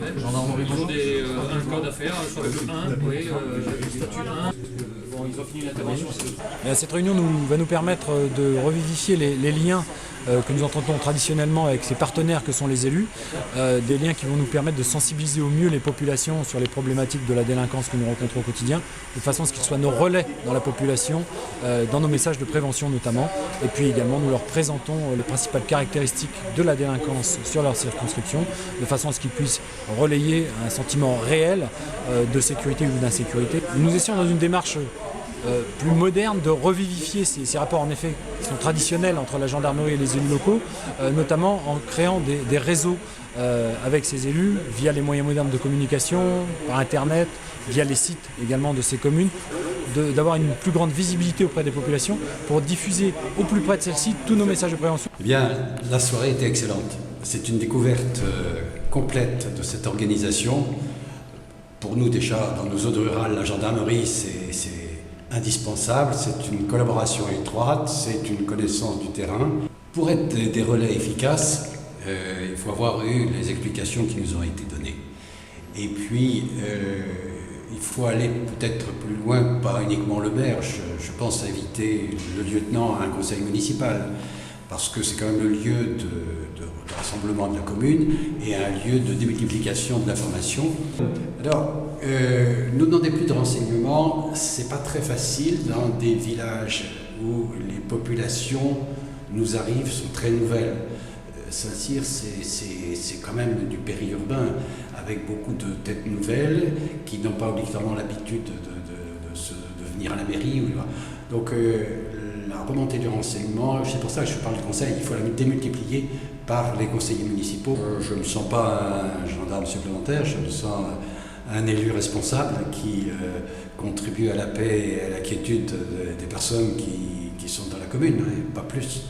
Gendarmerie, bonjour. Un code à faire sur le 1, oui, statut 1. Bon, ils ont fini l'intervention. Cette réunion va nous permettre de revivifier les liens que nous entendons traditionnellement avec ces partenaires que sont les élus, des liens qui vont nous permettre de sensibiliser au mieux les populations sur les problématiques de la délinquance que nous rencontrons au quotidien, de façon à ce qu'ils soient nos relais dans la population, dans nos messages de prévention notamment, et puis également nous leur présentons les principales caractéristiques de la délinquance sur leur circonscription, de façon à ce qu'ils puissent relayer un sentiment réel de sécurité ou d'insécurité. Nous essayons dans une démarche plus moderne de revivifier ces rapports en effet qui sont traditionnels entre la gendarmerie et les élus locaux, notamment en créant des réseaux avec ces élus via les moyens modernes de communication, par internet, via les sites également de ces communes, d'avoir une plus grande visibilité auprès des populations pour diffuser au plus près de celles-ci tous nos messages de prévention. Eh bien, la soirée était excellente. C'est une découverte complète de cette organisation. Pour nous déjà, dans nos zones rurales, la gendarmerie, c'est indispensable, c'est une collaboration étroite, c'est une connaissance du terrain. Pour être des relais efficaces, il faut avoir eu les explications qui nous ont été données. Et puis, il faut aller peut-être plus loin, pas uniquement le maire, je pense inviter le lieutenant à un conseil municipal, parce que c'est quand même le lieu de rassemblement de la commune et un lieu de démultiplication de l'information. Alors, nous demander plus de renseignements, c'est pas très facile dans des villages où les populations nous arrivent, sont très nouvelles. Saint-Cyr, c'est quand même du périurbain, avec beaucoup de têtes nouvelles qui n'ont pas obligatoirement l'habitude de venir à la mairie. Donc, la remontée du renseignement, c'est pour ça que je parle du conseil, il faut la démultiplier par les conseillers municipaux. Je ne me sens pas un gendarme supplémentaire, je me sens un élu responsable qui contribue à la paix et à la quiétude des personnes qui sont dans la commune, pas plus.